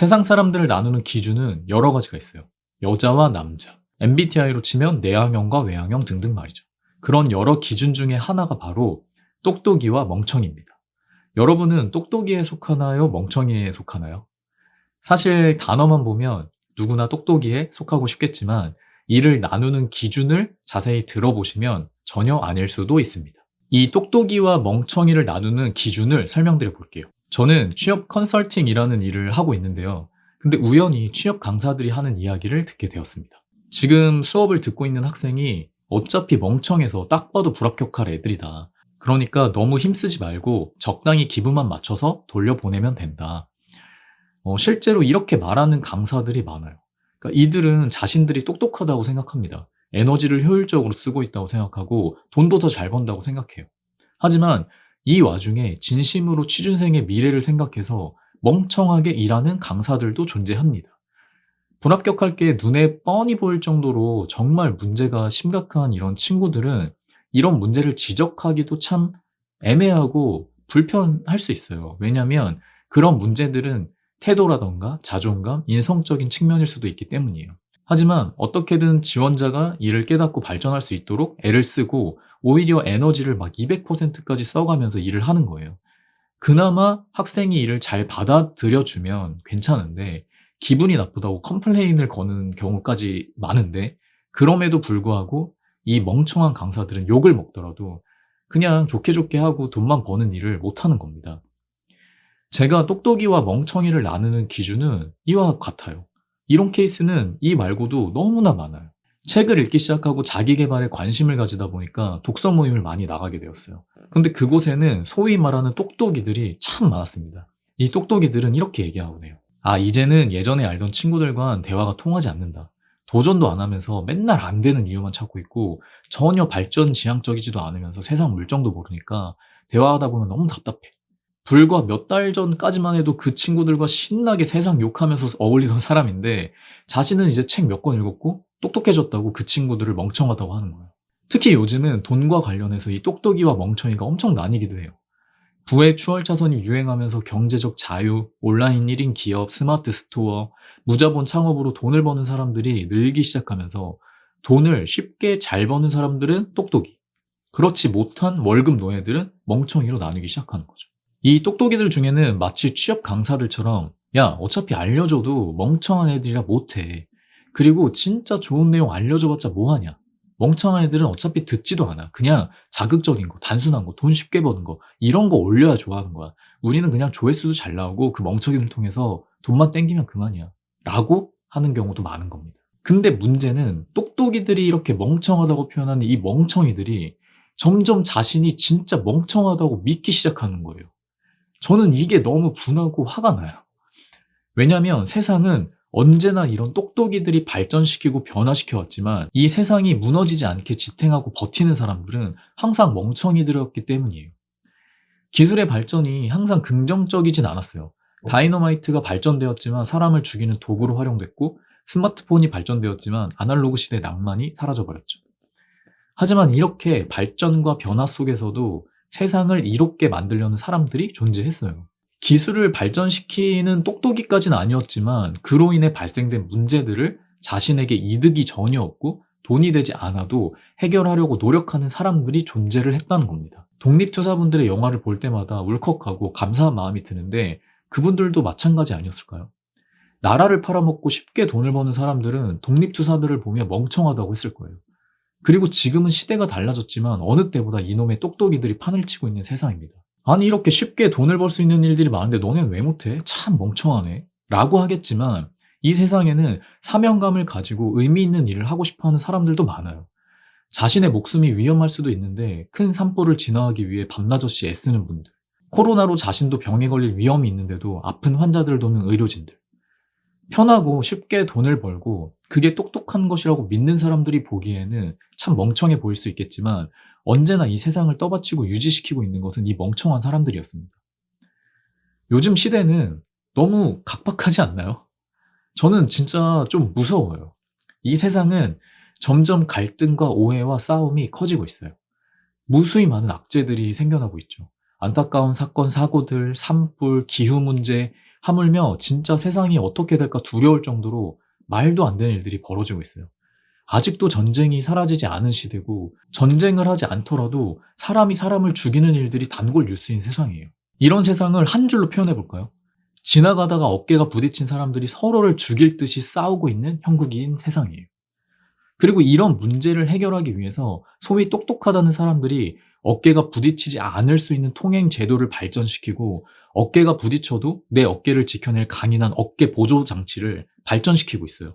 세상 사람들을 나누는 기준은 여러 가지가 있어요. 여자와 남자, MBTI로 치면 내향형과 외향형 등등 말이죠. 그런 여러 기준 중에 하나가 바로 똑똑이와 멍청이입니다. 여러분은 똑똑이에 속하나요? 멍청이에 속하나요? 사실 단어만 보면 누구나 똑똑이에 속하고 싶겠지만 이를 나누는 기준을 자세히 들어보시면 전혀 아닐 수도 있습니다. 이 똑똑이와 멍청이를 나누는 기준을 설명드려 볼게요. 저는 취업 컨설팅이라는 일을 하고 있는데요. 근데 우연히 취업 강사들이 하는 이야기를 듣게 되었습니다. 지금 수업을 듣고 있는 학생이 어차피 멍청해서 딱 봐도 불합격할 애들이다. 그러니까 너무 힘쓰지 말고 적당히 기분만 맞춰서 돌려보내면 된다. 실제로 이렇게 말하는 강사들이 많아요. 그러니까 이들은 자신들이 똑똑하다고 생각합니다. 에너지를 효율적으로 쓰고 있다고 생각하고 돈도 더 잘 번다고 생각해요. 하지만 이 와중에 진심으로 취준생의 미래를 생각해서 멍청하게 일하는 강사들도 존재합니다. 불합격할 게 눈에 뻔히 보일 정도로 정말 문제가 심각한 이런 친구들은 이런 문제를 지적하기도 참 애매하고 불편할 수 있어요. 왜냐하면 그런 문제들은 태도라던가 자존감, 인성적인 측면일 수도 있기 때문이에요. 하지만 어떻게든 지원자가 이를 깨닫고 발전할 수 있도록 애를 쓰고 오히려 에너지를 막 200%까지 써가면서 일을 하는 거예요. 그나마 학생이 이를 잘 받아들여주면 괜찮은데 기분이 나쁘다고 컴플레인을 거는 경우까지 많은데 그럼에도 불구하고 이 멍청한 강사들은 욕을 먹더라도 그냥 좋게 좋게 하고 돈만 버는 일을 못하는 겁니다. 제가 똑똑이와 멍청이를 나누는 기준은 이와 같아요. 이런 케이스는 이 말고도 너무나 많아요. 책을 읽기 시작하고 자기 개발에 관심을 가지다 보니까 독서 모임을 많이 나가게 되었어요. 근데 그곳에는 소위 말하는 똑똑이들이 참 많았습니다. 이 똑똑이들은 이렇게 얘기하곤 해요. 아, 이제는 예전에 알던 친구들과는 대화가 통하지 않는다. 도전도 안 하면서 맨날 안 되는 이유만 찾고 있고 전혀 발전 지향적이지도 않으면서 세상 물정도 모르니까 대화하다 보면 너무 답답해. 불과 몇 달 전까지만 해도 그 친구들과 신나게 세상 욕하면서 어울리던 사람인데 자신은 이제 책 몇 권 읽었고 똑똑해졌다고 그 친구들을 멍청하다고 하는 거예요. 특히 요즘은 돈과 관련해서 이 똑똑이와 멍청이가 엄청 나뉘기도 해요. 부의 추월 차선이 유행하면서 경제적 자유, 온라인 1인 기업, 스마트 스토어, 무자본 창업으로 돈을 버는 사람들이 늘기 시작하면서 돈을 쉽게 잘 버는 사람들은 똑똑이, 그렇지 못한 월급 노예들은 멍청이로 나뉘기 시작하는 거죠. 이 똑똑이들 중에는 마치 취업 강사들처럼 야, 어차피 알려줘도 멍청한 애들이라 못해. 그리고 진짜 좋은 내용 알려줘봤자 뭐하냐. 멍청한 애들은 어차피 듣지도 않아. 그냥 자극적인 거, 단순한 거, 돈 쉽게 버는 거 이런 거 올려야 좋아하는 거야. 우리는 그냥 조회수도 잘 나오고 그 멍청이들 통해서 돈만 땡기면 그만이야. 라고 하는 경우도 많은 겁니다. 근데 문제는 똑똑이들이 이렇게 멍청하다고 표현하는 이 멍청이들이 점점 자신이 진짜 멍청하다고 믿기 시작하는 거예요. 저는 이게 너무 분하고 화가 나요. 왜냐면 세상은 언제나 이런 똑똑이들이 발전시키고 변화시켜 왔지만 이 세상이 무너지지 않게 지탱하고 버티는 사람들은 항상 멍청이들이었기 때문이에요. 기술의 발전이 항상 긍정적이진 않았어요. 다이너마이트가 발전되었지만 사람을 죽이는 도구로 활용됐고 스마트폰이 발전되었지만 아날로그 시대의 낭만이 사라져버렸죠. 하지만 이렇게 발전과 변화 속에서도 세상을 이롭게 만들려는 사람들이 존재했어요. 기술을 발전시키는 똑똑이까지는 아니었지만 그로 인해 발생된 문제들을 자신에게 이득이 전혀 없고 돈이 되지 않아도 해결하려고 노력하는 사람들이 존재를 했다는 겁니다. 독립투사분들의 영화를 볼 때마다 울컥하고 감사한 마음이 드는데 그분들도 마찬가지 아니었을까요? 나라를 팔아먹고 쉽게 돈을 버는 사람들은 독립투사들을 보며 멍청하다고 했을 거예요. 그리고 지금은 시대가 달라졌지만 어느 때보다 이놈의 똑똑이들이 판을 치고 있는 세상입니다. 아니 이렇게 쉽게 돈을 벌 수 있는 일들이 많은데 너넨 왜 못해? 참 멍청하네. 라고 하겠지만 이 세상에는 사명감을 가지고 의미 있는 일을 하고 싶어하는 사람들도 많아요. 자신의 목숨이 위험할 수도 있는데 큰 산불을 진화하기 위해 밤낮없이 애쓰는 분들. 코로나로 자신도 병에 걸릴 위험이 있는데도 아픈 환자들을 돕는 의료진들. 편하고 쉽게 돈을 벌고 그게 똑똑한 것이라고 믿는 사람들이 보기에는 참 멍청해 보일 수 있겠지만 언제나 이 세상을 떠받치고 유지시키고 있는 것은 이 멍청한 사람들이었습니다. 요즘 시대는 너무 각박하지 않나요? 저는 진짜 좀 무서워요. 이 세상은 점점 갈등과 오해와 싸움이 커지고 있어요. 무수히 많은 악재들이 생겨나고 있죠. 안타까운 사건, 사고들, 산불, 기후 문제, 하물며 진짜 세상이 어떻게 될까 두려울 정도로 말도 안 되는 일들이 벌어지고 있어요. 아직도 전쟁이 사라지지 않은 시대고 전쟁을 하지 않더라도 사람이 사람을 죽이는 일들이 단골 뉴스인 세상이에요. 이런 세상을 한 줄로 표현해 볼까요? 지나가다가 어깨가 부딪힌 사람들이 서로를 죽일 듯이 싸우고 있는 형국인 세상이에요. 그리고 이런 문제를 해결하기 위해서 소위 똑똑하다는 사람들이 어깨가 부딪히지 않을 수 있는 통행 제도를 발전시키고 어깨가 부딪혀도 내 어깨를 지켜낼 강인한 어깨 보조 장치를 발전시키고 있어요.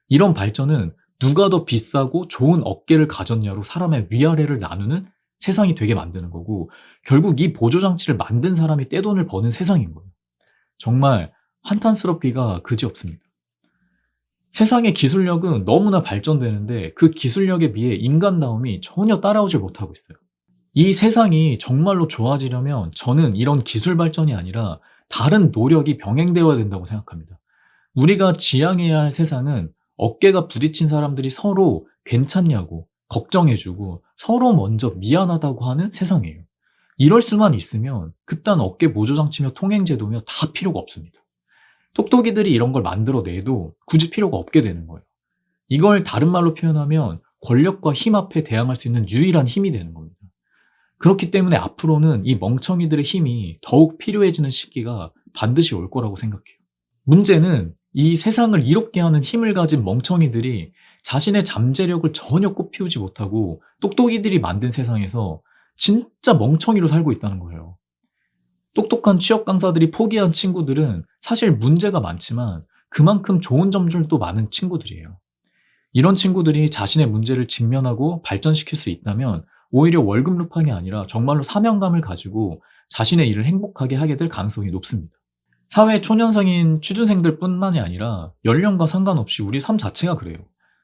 이런 발전은 누가 더 비싸고 좋은 어깨를 가졌냐로 사람의 위아래를 나누는 세상이 되게 만드는 거고 결국 이 보조 장치를 만든 사람이 떼돈을 버는 세상인 거예요. 정말 한탄스럽기가 그지없습니다. 세상의 기술력은 너무나 발전되는데 그 기술력에 비해 인간다움이 전혀 따라오질 못하고 있어요. 이 세상이 정말로 좋아지려면 저는 이런 기술 발전이 아니라 다른 노력이 병행되어야 된다고 생각합니다. 우리가 지향해야 할 세상은 어깨가 부딪힌 사람들이 서로 괜찮냐고 걱정해주고 서로 먼저 미안하다고 하는 세상이에요. 이럴 수만 있으면 그딴 어깨 보조장치며 통행제도며 다 필요가 없습니다. 똑똑이들이 이런 걸 만들어내도 굳이 필요가 없게 되는 거예요. 이걸 다른 말로 표현하면 권력과 힘 앞에 대항할 수 있는 유일한 힘이 되는 겁니다. 그렇기 때문에 앞으로는 이 멍청이들의 힘이 더욱 필요해지는 시기가 반드시 올 거라고 생각해요. 문제는 이 세상을 이롭게 하는 힘을 가진 멍청이들이 자신의 잠재력을 전혀 꽃피우지 못하고 똑똑이들이 만든 세상에서 진짜 멍청이로 살고 있다는 거예요. 똑똑한 취업 강사들이 포기한 친구들은 사실 문제가 많지만 그만큼 좋은 점들도 많은 친구들이에요. 이런 친구들이 자신의 문제를 직면하고 발전시킬 수 있다면 오히려 월급 루팡이 아니라 정말로 사명감을 가지고 자신의 일을 행복하게 하게 될 가능성이 높습니다. 사회 초년생인 취준생들 뿐만이 아니라 연령과 상관없이 우리 삶 자체가 그래요.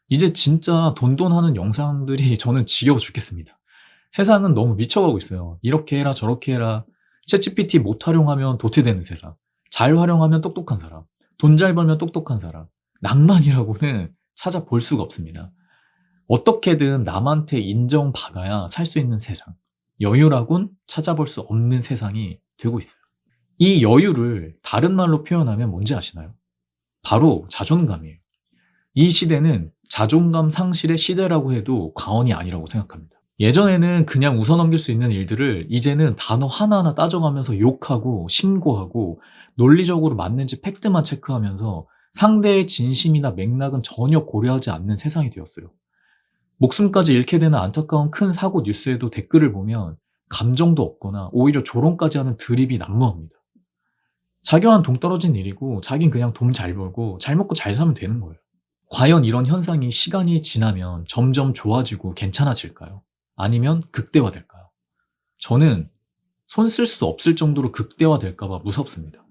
이제 진짜 돈돈하는 영상들이 저는 지겨워 죽겠습니다. 세상은 너무 미쳐가고 있어요. 이렇게 해라 저렇게 해라. 챗GPT 못 활용하면 도태되는 세상. 잘 활용하면 똑똑한 사람. 돈 잘 벌면 똑똑한 사람. 낭만이라고는 찾아볼 수가 없습니다. 어떻게든 남한테 인정받아야 살 수 있는 세상. 여유라곤 찾아볼 수 없는 세상이 되고 있어요. 이 여유를 다른 말로 표현하면 뭔지 아시나요? 바로 자존감이에요. 이 시대는 자존감 상실의 시대라고 해도 과언이 아니라고 생각합니다. 예전에는 그냥 웃어넘길 수 있는 일들을 이제는 단어 하나하나 따져가면서 욕하고 신고하고 논리적으로 맞는지 팩트만 체크하면서 상대의 진심이나 맥락은 전혀 고려하지 않는 세상이 되었어요. 목숨까지 잃게 되는 안타까운 큰 사고 뉴스에도 댓글을 보면 감정도 없거나 오히려 조롱까지 하는 드립이 난무합니다. 자기와는 동떨어진 일이고 자긴 그냥 돈 잘 벌고 잘 먹고 잘 살면 되는 거예요. 과연 이런 현상이 시간이 지나면 점점 좋아지고 괜찮아질까요? 아니면 극대화될까요? 저는 손 쓸 수 없을 정도로 극대화될까봐 무섭습니다.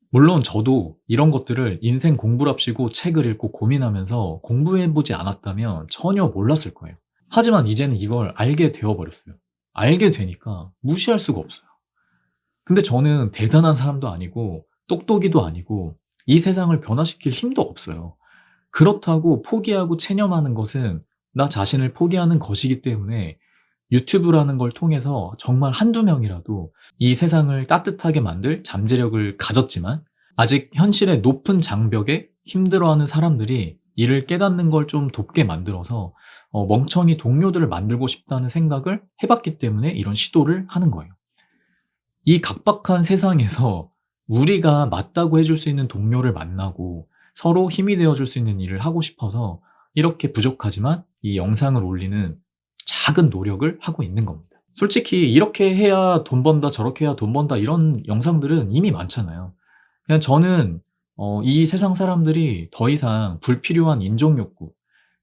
물론 저도 이런 것들을 인생 공부랍시고 책을 읽고 고민하면서 공부해보지 않았다면 전혀 몰랐을 거예요. 하지만 이제는 이걸 알게 되어버렸어요. 알게 되니까 무시할 수가 없어요. 근데 저는 대단한 사람도 아니고 똑똑이도 아니고 이 세상을 변화시킬 힘도 없어요. 그렇다고 포기하고 체념하는 것은 나 자신을 포기하는 것이기 때문에 유튜브라는 걸 통해서 정말 한두 명이라도 이 세상을 따뜻하게 만들 잠재력을 가졌지만 아직 현실의 높은 장벽에 힘들어하는 사람들이 이를 깨닫는 걸 좀 돕게 만들어서 멍청이 동료들을 만들고 싶다는 생각을 해봤기 때문에 이런 시도를 하는 거예요. 이 각박한 세상에서 우리가 맞다고 해줄 수 있는 동료를 만나고 서로 힘이 되어줄 수 있는 일을 하고 싶어서 이렇게 부족하지만 이 영상을 올리는 작은 노력을 하고 있는 겁니다. 솔직히 이렇게 해야 돈 번다 저렇게 해야 돈 번다 이런 영상들은 이미 많잖아요. 그냥 저는 이 세상 사람들이 더 이상 불필요한 인정욕구,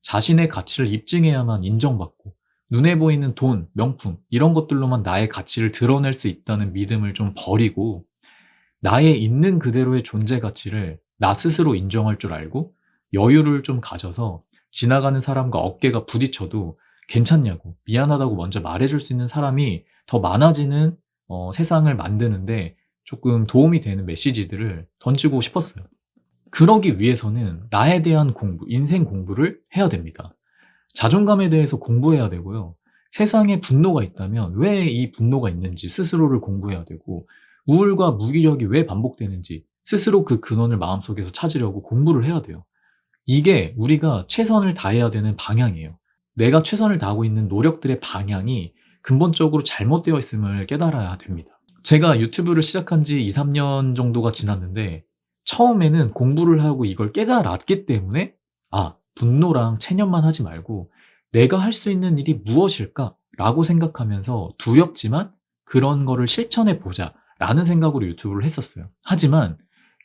자신의 가치를 입증해야만 인정받고 눈에 보이는 돈, 명품 이런 것들로만 나의 가치를 드러낼 수 있다는 믿음을 좀 버리고 나의 있는 그대로의 존재 가치를 나 스스로 인정할 줄 알고 여유를 좀 가져서 지나가는 사람과 어깨가 부딪혀도 괜찮냐고 미안하다고 먼저 말해줄 수 있는 사람이 더 많아지는 세상을 만드는데 조금 도움이 되는 메시지들을 던지고 싶었어요. 그러기 위해서는 나에 대한 공부, 인생 공부를 해야 됩니다. 자존감에 대해서 공부해야 되고요. 세상에 분노가 있다면 왜 이 분노가 있는지 스스로를 공부해야 되고 우울과 무기력이 왜 반복되는지 스스로 그 근원을 마음속에서 찾으려고 공부를 해야 돼요. 이게 우리가 최선을 다해야 되는 방향이에요. 내가 최선을 다하고 있는 노력들의 방향이 근본적으로 잘못되어 있음을 깨달아야 됩니다. 제가 유튜브를 시작한 지 2-3년 정도가 지났는데 처음에는 공부를 하고 이걸 깨달았기 때문에 분노랑 체념만 하지 말고 '내가 할 수 있는 일이 무엇일까?'라고 생각하면서 두렵지만 '그런 거를 실천해 보자.'라는 생각으로 유튜브를 했었어요. 하지만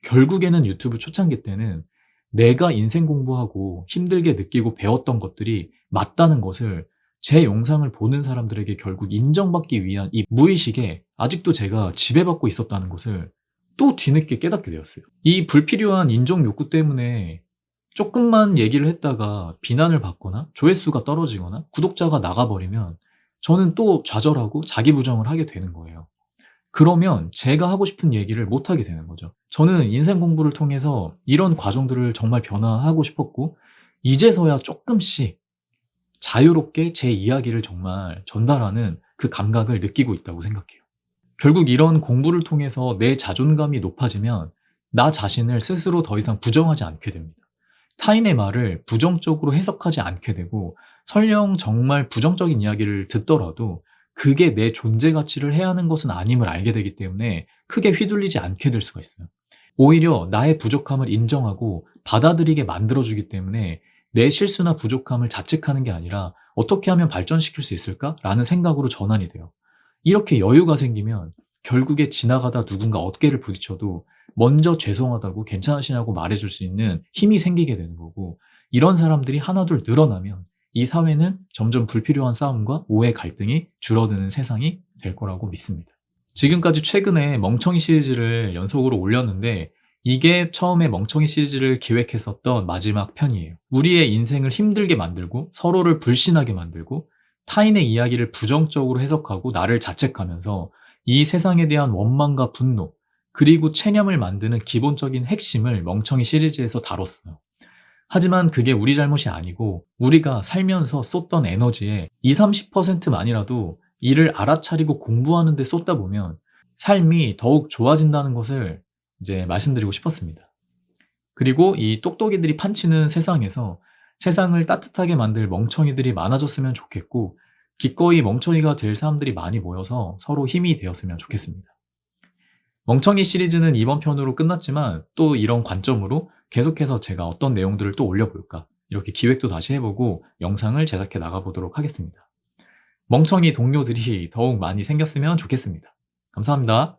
결국에는 유튜브 초창기 때는 내가 인생 공부하고 힘들게 느끼고 배웠던 것들이 맞다는 것을 제 영상을 보는 사람들에게 결국 인정받기 위한 이 무의식에 아직도 제가 지배받고 있었다는 것을 또 뒤늦게 깨닫게 되었어요. 이 불필요한 인정 욕구 때문에 조금만 얘기를 했다가 비난을 받거나 조회수가 떨어지거나 구독자가 나가버리면 저는 또 좌절하고 자기 부정을 하게 되는 거예요. 그러면 제가 하고 싶은 얘기를 못 하게 되는 거죠. 저는 인생 공부를 통해서 이런 과정들을 정말 변화하고 싶었고 이제서야 조금씩 자유롭게 제 이야기를 정말 전달하는 그 감각을 느끼고 있다고 생각해요. 결국 이런 공부를 통해서 내 자존감이 높아지면 나 자신을 스스로 더 이상 부정하지 않게 됩니다. 타인의 말을 부정적으로 해석하지 않게 되고 설령 정말 부정적인 이야기를 듣더라도 그게 내 존재 가치를 해하는 것은 아님을 알게 되기 때문에 크게 휘둘리지 않게 될 수가 있어요. 오히려 나의 부족함을 인정하고 받아들이게 만들어주기 때문에 내 실수나 부족함을 자책하는 게 아니라 '어떻게 하면 발전시킬 수 있을까?'라는 생각으로 전환이 돼요. 이렇게 여유가 생기면 결국에 지나가다 누군가 어깨를 부딪혀도 먼저 죄송하다고 괜찮으시냐고 말해줄 수 있는 힘이 생기게 되는 거고, 이런 사람들이 하나둘 늘어나면 이 사회는 점점 불필요한 싸움과 오해 갈등이 줄어드는 세상이 될 거라고 믿습니다. 지금까지 최근에 멍청이 시리즈를 연속으로 올렸는데 이게 처음에 멍청이 시리즈를 기획했었던 마지막 편이에요. 우리의 인생을 힘들게 만들고 서로를 불신하게 만들고 타인의 이야기를 부정적으로 해석하고 나를 자책하면서 이 세상에 대한 원망과 분노 그리고 체념을 만드는 기본적인 핵심을 멍청이 시리즈에서 다뤘어요. 하지만 그게 우리 잘못이 아니고 우리가 살면서 쏟던 에너지의 20-30%만이라도 이를 알아차리고 공부하는 데 쏟다 보면 삶이 더욱 좋아진다는 것을 이제 말씀드리고 싶었습니다. 그리고 이 똑똑이들이 판치는 세상에서 세상을 따뜻하게 만들 멍청이들이 많아졌으면 좋겠고 기꺼이 멍청이가 될 사람들이 많이 모여서 서로 힘이 되었으면 좋겠습니다. 멍청이 시리즈는 이번 편으로 끝났지만 또 이런 관점으로 계속해서 제가 어떤 내용들을 또 올려볼까 이렇게 기획도 다시 해보고 영상을 제작해 나가보도록 하겠습니다. 멍청이 동료들이 더욱 많이 생겼으면 좋겠습니다. 감사합니다.